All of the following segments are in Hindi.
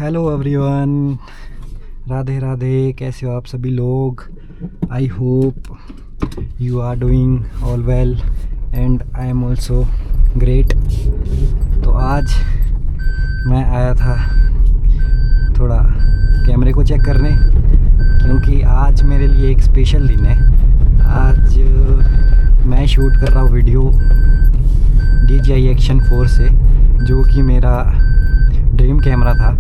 Hello everyone, Radhe Radhe. कैसे हो आप सभी लोग? I hope you are doing all well and I am also great. तो आज मैं आया था थोड़ा कैमरे को चेक करने, क्योंकि आज मेरे लिए एक स्पेशल दिन है। आज मैं शूट कर रहा हूँ वीडियो DJI Action 4 से, जो कि मेरा ड्रीम कैमरा था।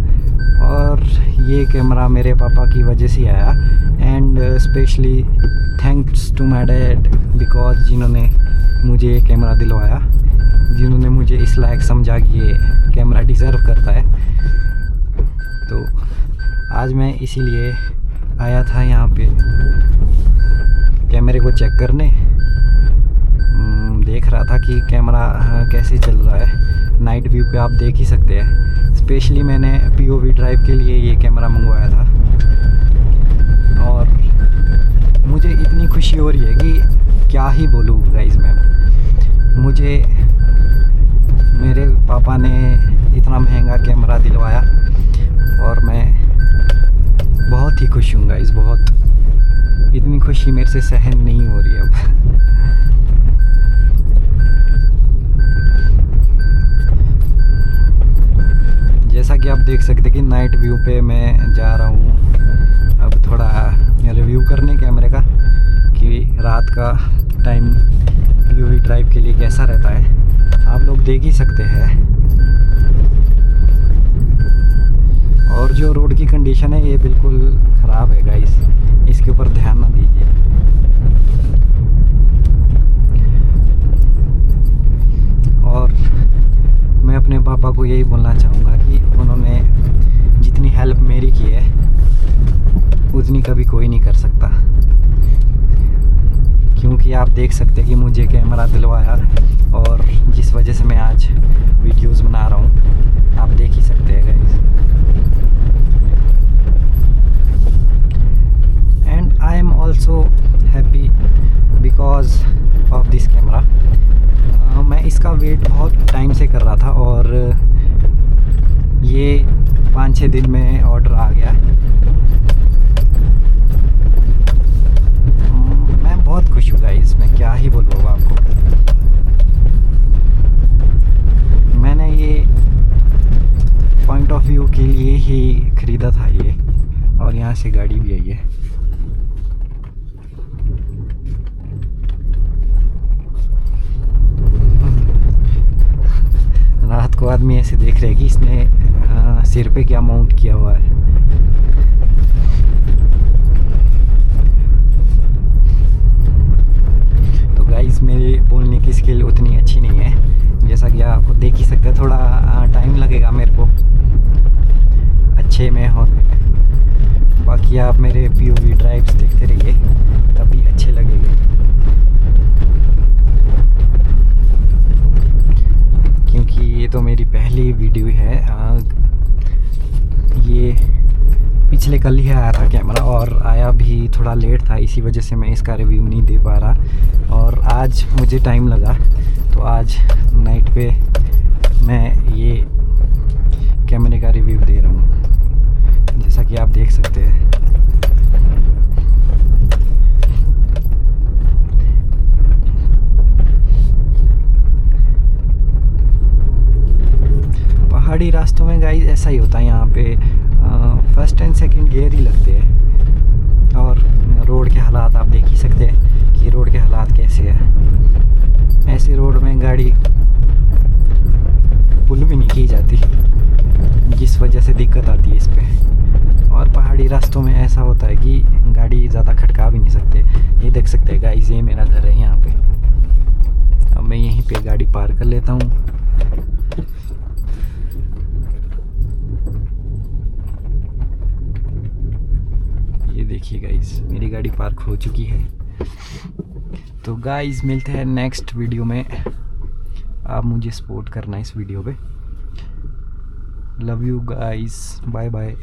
और ये कैमरा मेरे पापा की वजह से आया, and specially thanks to my dad, because जिन्होंने मुझे ये कैमरा दिलवाया, जिन्होंने मुझे इस लायक समझा कि ये कैमरा डिज़र्व करता है। तो आज मैं इसीलिए आया था यहाँ पे कैमरे को चेक करने। देख रहा था कि कैमरा कैसे चल रहा है। नाइट व्यू पे आप देख ही सकते हैं। स्पेशली मैंने POV ड्राइव के लिए ये कैमरा मंगवाया था, और मुझे इतनी खुशी हो रही है कि क्या ही बोलूँ गाइस। मुझे मेरे पापा ने इतना महंगा कैमरा दिलवाया और मैं बहुत ही खुश हूँ गाइस, बहुत। इतनी खुशी मेरे से सहन नहीं हो रही अब। जैसा कि आप देख सकते हैं कि नाइट व्यू पे मैं जा रहा हूँ अब थोड़ा रिव्यू करने कैमरे का, कि रात का टाइम POV ड्राइव के लिए कैसा रहता है। आप लोग देख ही सकते हैं। और जो रोड की कंडीशन है ये बिल्कुल ख़राब है गाइस, इसके ऊपर ध्यान ना दीजिए। और मैं अपने पापा को यही बोलना चाहूँगा कि उन्होंने जितनी हेल्प मेरी की है उतनी कभी कोई नहीं कर सकता, क्योंकि आप देख सकते हैं कि मुझे कैमरा दिलवाया, और जिस वजह से मैं आज वीडियोस बना रहा हूँ आप देख ही सकते हैं guys. And I am also happy because of this camera. मैं इसका वेट बहुत टाइम से कर रहा था, और ये 5-6 दिन में ऑर्डर आ गया। मैं बहुत खुश हूँ गाइस, मैं क्या ही बोलूँ आपको। मैंने ये पॉइंट ऑफ व्यू के लिए ही ख़रीदा था ये, और यहाँ से गाड़ी भी आई है। रात को आदमी ऐसे देख रहे हैं कि इसने सिर पे क्या माउंट किया हुआ है। तो गाइस मेरी बोलने की स्किल उतनी अच्छी नहीं है, जैसा कि आप देख ही सकते हैं। थोड़ा टाइम लगेगा मेरे को अच्छे में होने में। बाकी आप मेरे POV ड्राइव्स देखते रहिए, तभी अच्छे लगेंगे। क्योंकि ये तो मेरी पहली वीडियो है। ये पिछले कल ही आया था कैमरा, और आया भी थोड़ा लेट था, इसी वजह से मैं इसका रिव्यू नहीं दे पा रहा। और आज मुझे टाइम लगा, तो आज नाइट पे मैं ये कैमरे का रिव्यू दे रहा हूँ, जैसा कि आप देख सकते हैं। पहाड़ी रास्तों में गाइस ऐसा ही होता है। यहाँ पे फर्स्ट एंड सेकंड गियर ही लगते हैं, और रोड के हालात आप देख ही सकते हैं कि रोड के हालात कैसे हैं। ऐसे रोड में गाड़ी पुल भी नहीं की जाती, जिस वजह से दिक्कत आती है इस पे। और पहाड़ी रास्तों में ऐसा होता है कि गाड़ी ज़्यादा खटका भी नहीं सकते। ये देख सकते हैं गाइस, ये मेरा घर है यहाँ पे। अब मैं यहीं पे गाड़ी पार्क कर लेता हूँ। ये देखिए गाइस, मेरी गाड़ी पार्क हो चुकी है। तो गाइस मिलते हैं नेक्स्ट वीडियो में। आप मुझे सपोर्ट करना इस वीडियो पे। Love you guys, bye bye.